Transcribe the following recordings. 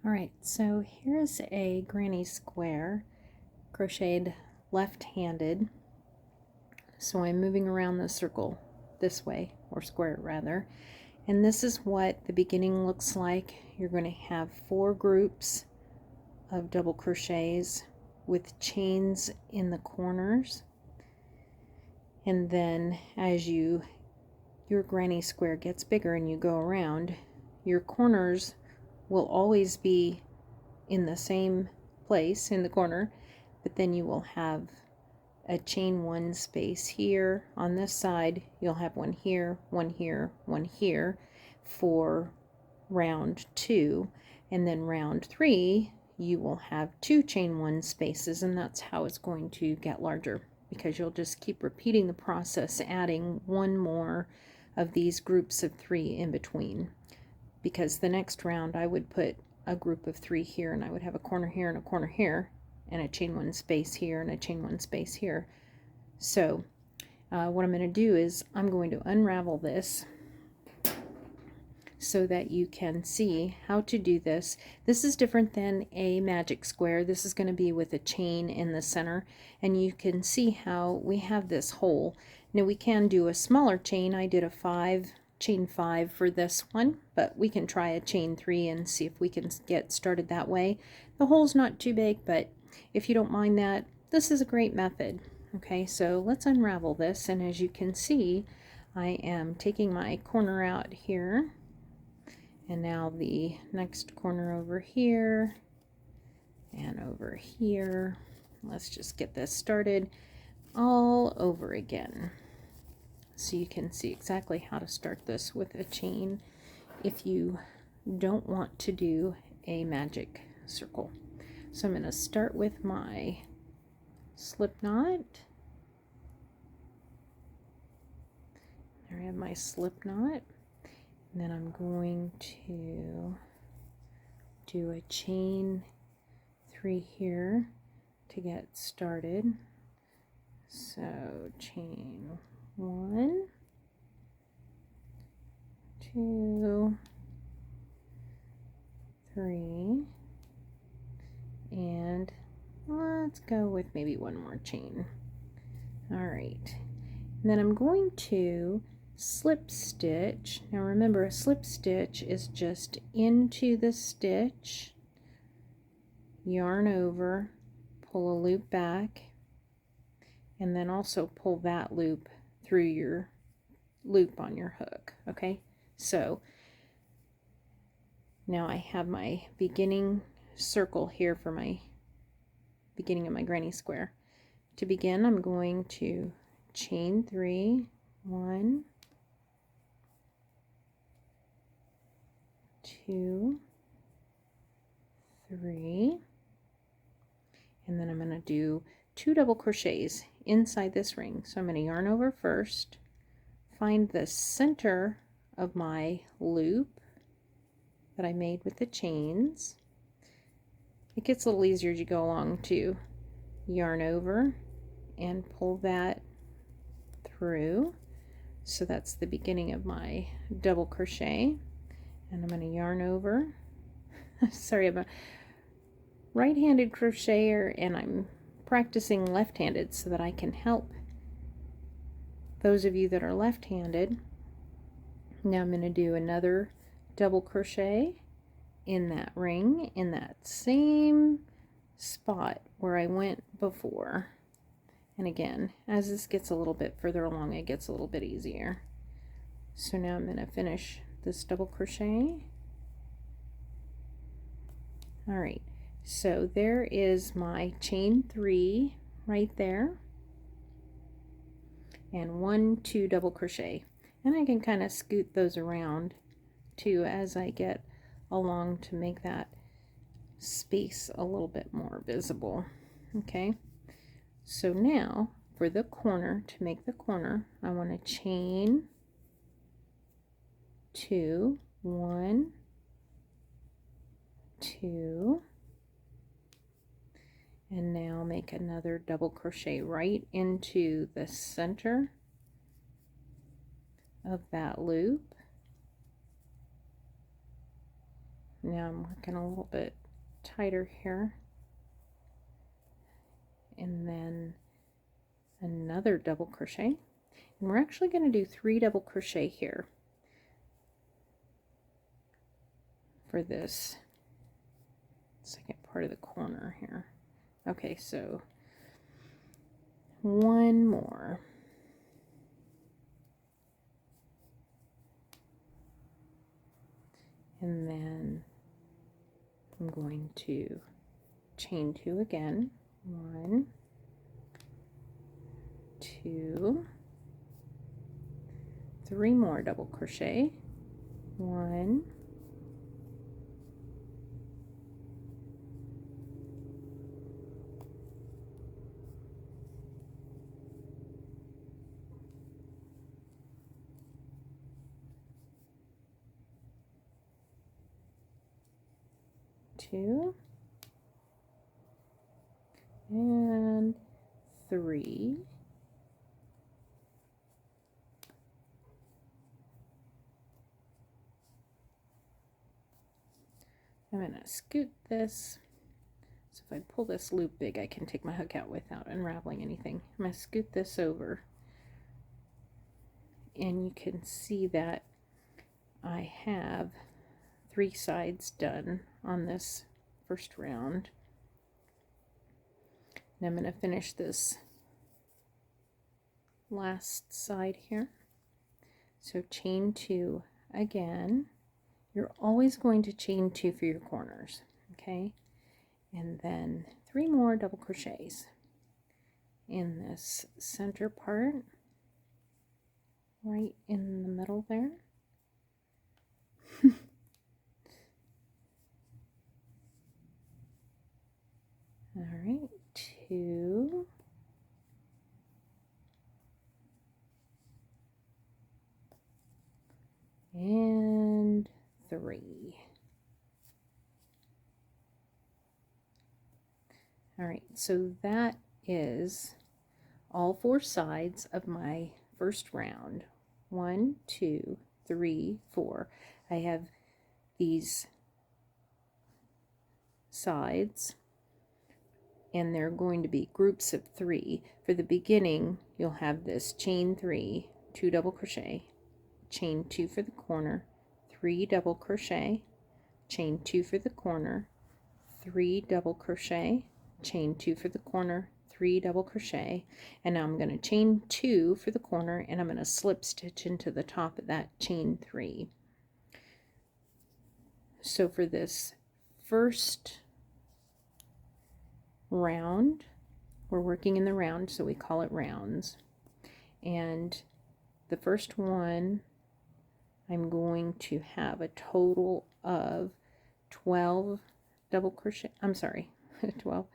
Alright, so here's a granny square crocheted left-handed. So I'm moving around the circle this way, or square rather, and this is what the beginning looks like. You're going to have 4 groups of double crochets with chains in the corners, and then as your granny square gets bigger and you go around, your corners will always be in the same place in the corner, but then you will have a chain 1 space here on this side. You'll have one here, one here, one here for round 2, and then round 3 you will have 2 chain 1 spaces, and that's how it's going to get larger, because you'll just keep repeating the process, adding one more of these groups of 3 in between. Because the next round I would put a group of 3 here, and I would have a corner here and a corner here and a chain 1 space here and a chain 1 space here. So what I'm going to do is I'm going to unravel this so that you can see how to do this. This is different than a magic square. This is going to be with a chain in the center, and you can see how we have this hole. Now we can do a smaller chain. I did a chain 5 for this one, but we can try a chain 3 and see if we can get started that way. The hole's not too big, but if you don't mind that, this is a great method. Okay, so let's unravel this, and as you can see, I am taking my corner out here, and now the next corner over here and over here. Let's just get this started all over again, so you can see exactly how to start this with a chain if you don't want to do a magic circle. So I'm going to start with my slip knot. There I have my slip knot. And then I'm going to do a chain 3 here to get started. So chain 1, 2, 3, and let's go with maybe one more chain. All right, and then I'm going to slip stitch. Now remember, a slip stitch is just into the stitch, yarn over, pull a loop back, and then also pull that loop through your loop on your hook. Okay, so now I have my beginning circle here for my beginning of my granny square. To begin, I'm going to chain 3, 1, 2, 3, and then I'm going to do 2 double crochets inside this ring. So I'm going to yarn over first, find the center of my loop that I made with the chains. It gets a little easier as you go along to yarn over and pull that through. So that's the beginning of my double crochet, and I'm going to yarn over. Sorry, I'm a right-handed crocheter and I'm practicing left-handed so that I can help those of you that are left-handed. Now I'm going to do another double crochet in that ring in that same spot where I went before. And again, as this gets a little bit further along, it gets a little bit easier. So now I'm going to finish this double crochet. All right, so there is my chain 3 right there, and 1, 2 double crochet, and I can kind of scoot those around too as I get along to make that space a little bit more visible. Okay, so now for the corner, to make the corner, I want to chain 2, 1, 2, and now make another double crochet right into the center of that loop. Now I'm working a little bit tighter here, and then another double crochet, and we're actually going to do 3 double crochet here for this second part of the corner here. Okay, so one more, and then I'm going to chain 2 again. 1, 2, 3 more double crochet. 1, 2, and 3. I'm going to scoot this, so if I pull this loop big, I can take my hook out without unraveling anything. I'm going to scoot this over, and you can see that I have 3 sides done on this first round. And I'm going to finish this last side here. So chain 2 again. You're always going to chain 2 for your corners, okay? And then 3 more double crochets in this center part, right in the middle there. All right, 2, and 3. All right, so that is all 4 sides of my first round. 1, 2, 3, 4. I have these sides, and they're going to be groups of 3. For the beginning, you'll have this chain 3, 2 double crochet, chain 2 for the corner, 3 double crochet, chain 2 for the corner, 3 double crochet, chain 2 for the corner, 3 double crochet, and now I'm going to chain 2 for the corner, and I'm going to slip stitch into the top of that chain 3. So for this first round, we're working in the round, so we call it rounds, and the first one I'm going to have a total of 12 double crochet, I'm sorry, 12,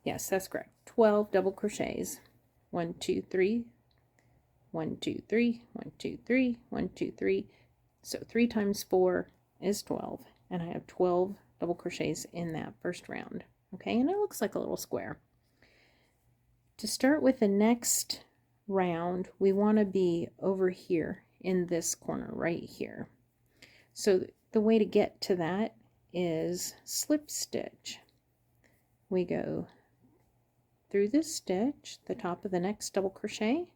yes, that's correct, 12 double crochets. 1, 2, 3, 1, 2, 3, 1, 2, 3, 1, 2, 3. So 3 times 4 is 12, and I have 12 double crochets in that first round. Okay, and it looks like a little square. To start with the next round, we want to be over here in this corner right here. So the way to get to that is slip stitch. We go through this stitch, the top of the next double crochet,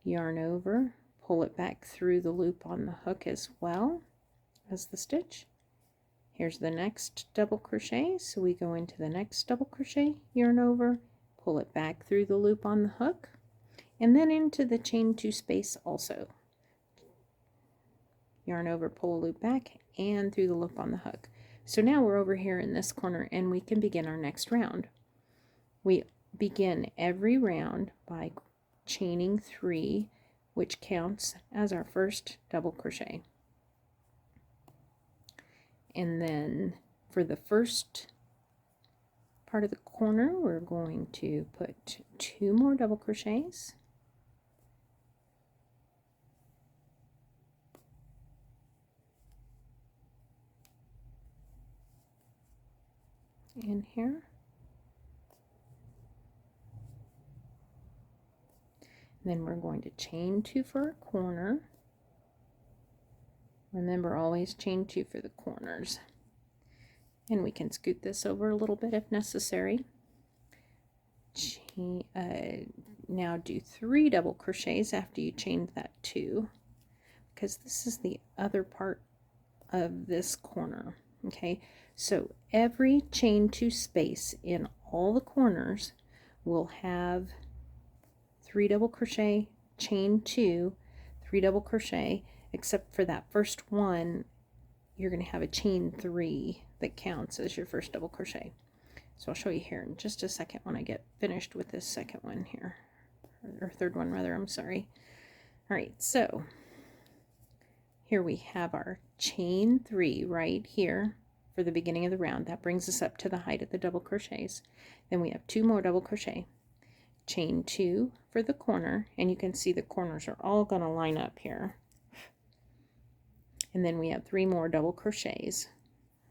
yarn over, pull it back through the loop on the hook as well as the stitch. Here's the next double crochet, so we go into the next double crochet, yarn over, pull it back through the loop on the hook, and then into the chain 2 space also. Yarn over, pull a loop back, and through the loop on the hook. So now we're over here in this corner, and we can begin our next round. We begin every round by chaining 3, which counts as our first double crochet. And then for the first part of the corner, we're going to put 2 more double crochets. In here. Then we're going to chain 2 for a corner. Remember, always chain 2 for the corners. And we can scoot this over a little bit if necessary. Now do 3 double crochets after you chained that 2, because this is the other part of this corner. Okay, so every chain 2 space in all the corners will have 3 double crochet, chain 2, 3 double crochet, except for that first one. You're going to have a chain 3 that counts as your first double crochet. So I'll show you here in just a second when I get finished with this second one here, or third one rather, I'm sorry. All right, so here we have our chain 3 right here for the beginning of the round. That brings us up to the height of the double crochets. Then we have 2 more double crochet, chain 2 for the corner, and you can see the corners are all going to line up here. And then we have 3 more double crochets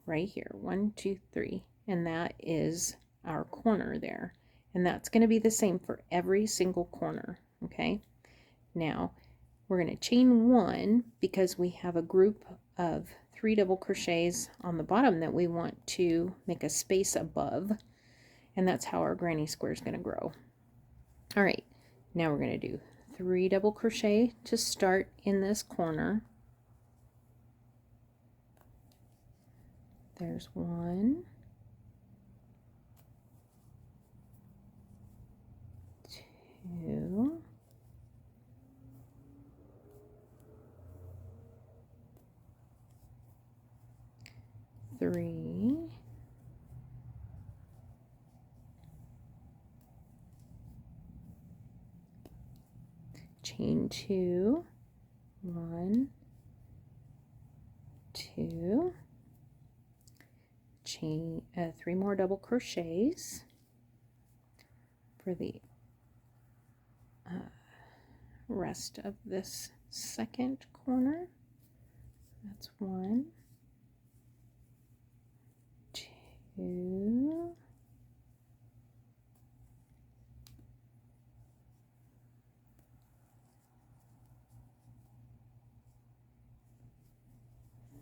right here, 1, 2, 3, and that is our corner there. And that's going to be the same for every single corner. Okay, now we're going to chain 1 because we have a group of 3 double crochets on the bottom that we want to make a space above, and that's how our granny square is going to grow. All right, now we're going to do 3 double crochet to start in this corner. There's 1, 2, 3, 2, 1, 2, 3 more double crochets for the rest of this second corner. That's 1, 2,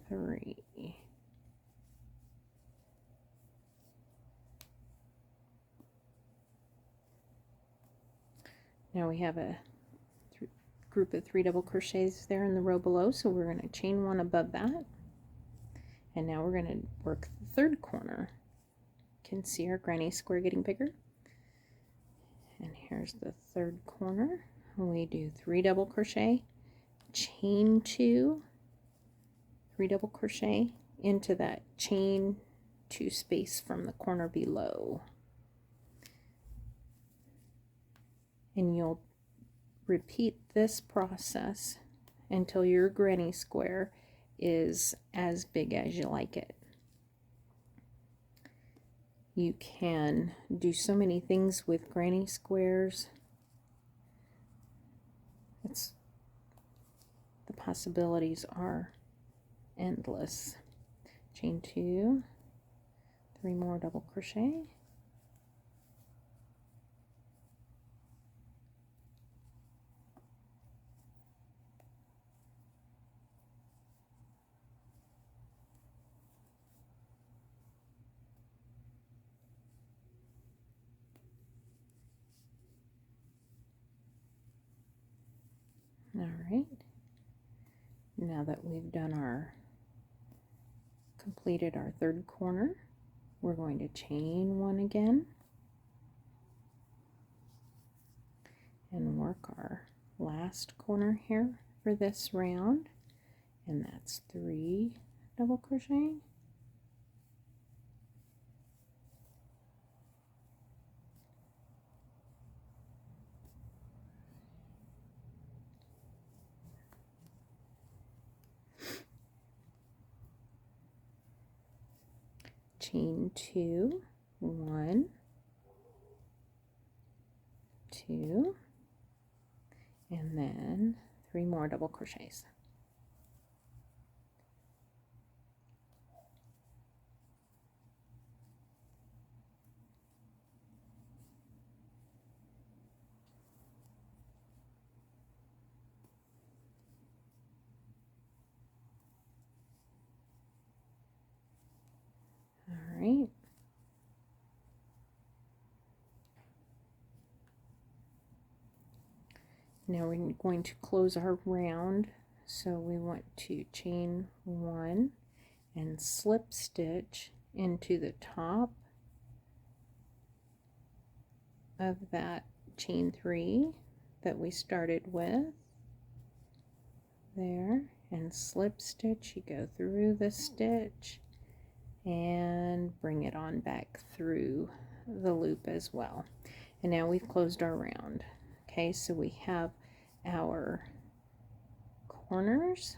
3. Now we have a group of 3 double crochets there in the row below, so we're going to chain 1 above that. And now we're going to work the third corner. You can see our granny square getting bigger. And here's the third corner. We do 3 double crochet, chain 2, 3 double crochet into that chain 2 space from the corner below. And you'll repeat this process until your granny square is as big as you like it. You can do so many things with granny squares. The possibilities are endless. Chain 2, 3 more double crochet, all right. Now that we've done completed our third corner, we're going to chain 1 again and work our last corner here for this round, and that's 3 double crochet, chain 2, 1, 2, and then 3 more double crochets. Now we're going to close our round, so we want to chain 1 and slip stitch into the top of that chain 3 that we started with there, and slip stitch. You go through the stitch and bring it on back through the loop as well. And now we've closed our round. Okay, so we have our corners,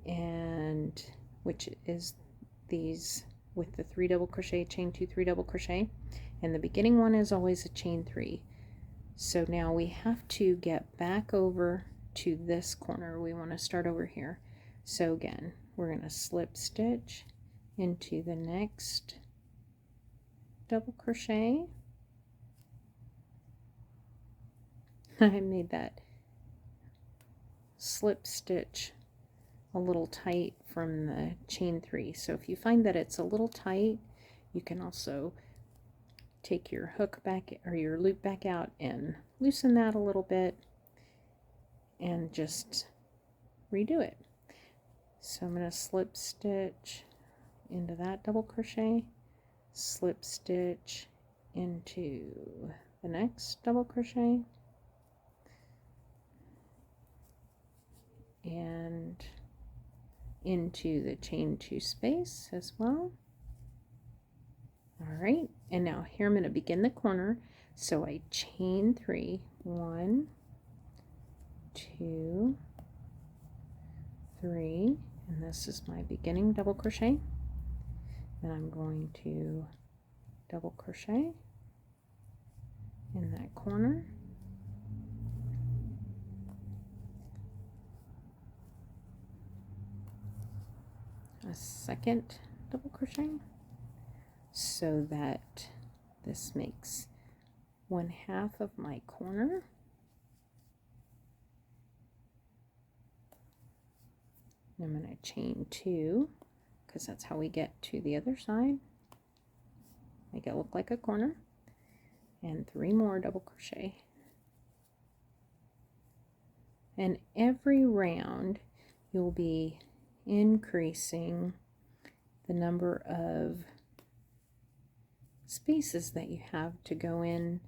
and which is these with the 3 double crochet, chain 2, 3 double crochet, and the beginning one is always a chain 3. So now we have to get back over to this corner. We want to start over here. So again, we're going to slip stitch into the next double crochet. I made that slip stitch a little tight from the chain 3. So if you find that it's a little tight, you can also take your hook back or your loop back out and loosen that a little bit and just redo it. So I'm going to slip stitch into that double crochet, slip stitch into the next double crochet, and into the chain 2 space as well. All right, and now here I'm going to begin the corner. So I chain 3, 1, 2, 3, and this is my beginning double crochet. Then I'm going to double crochet in that corner, a second double crochet, so that this makes 1/2 of my corner. And I'm going to chain 2 because that's how we get to the other side. Make it look like a corner, and 3 more double crochet. And every round you'll be increasing the number of spaces that you have to go in,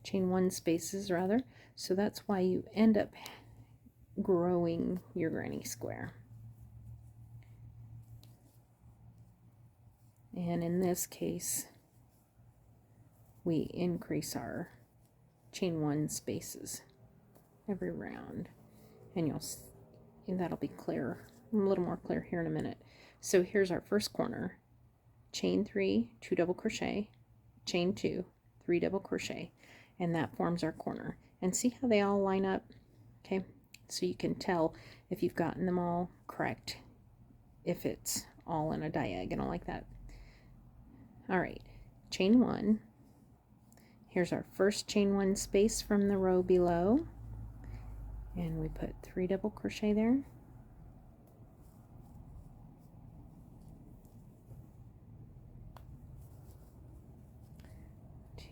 chain 1 spaces rather. So that's why you end up growing your granny square. And in this case, we increase our chain 1 spaces every round, and that'll be clear, a little more clear here in a minute. So here's our first corner, chain 3, 2 double crochet, chain 2, 3 double crochet, and that forms our corner. And see how they all line up? Okay, so you can tell if you've gotten them all correct, if it's all in a diagonal like that. All right, chain 1. Here's our first chain 1 space from the row below, and we put 3 double crochet there.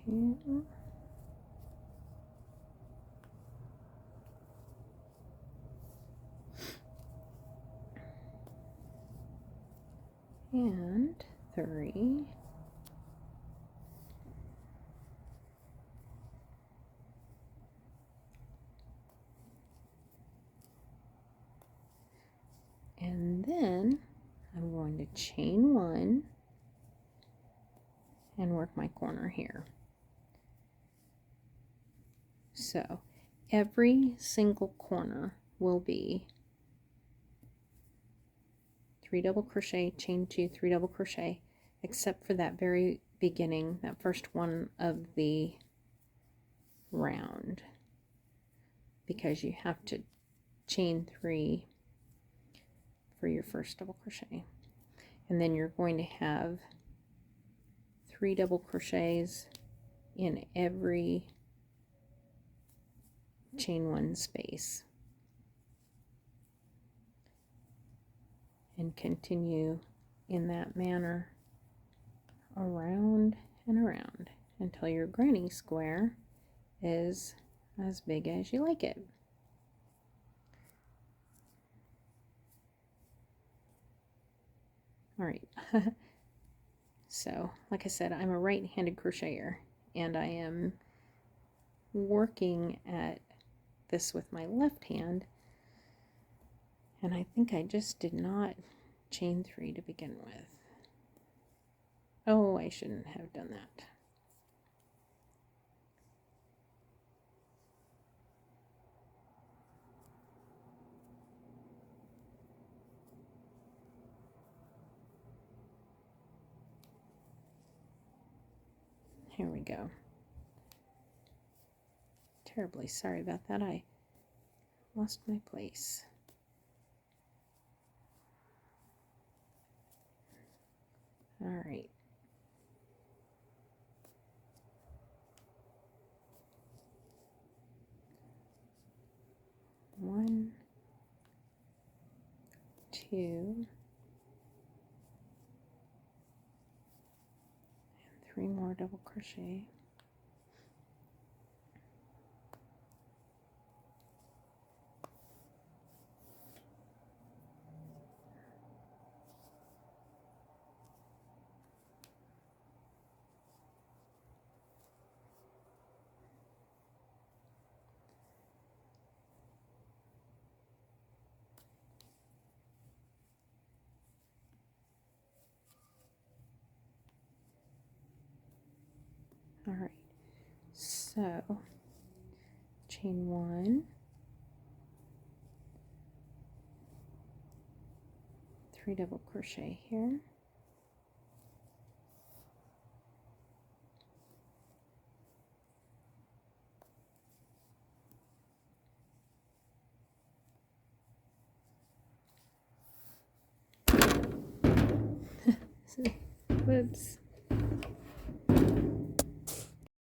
Two, and 3, and then I'm going to chain 1 and work my corner here. So every single corner will be 3 double crochet, chain 2, 3 double crochet, except for that very beginning, that first one of the round, because you have to chain 3 for your first double crochet, and then you're going to have 3 double crochets in every chain 1 space, and continue in that manner around and around until your granny square is as big as you like it. All right. So, like I said, I'm a right-handed crocheter, and I am working at this with my left hand, and I think I just did not chain 3 to begin with. Oh, I shouldn't have done that. Here we go. Terribly sorry about that. I lost my place. All right. One, two, and 3 more double crochet. All right. So, chain 1, 3 double crochet here. Whoops.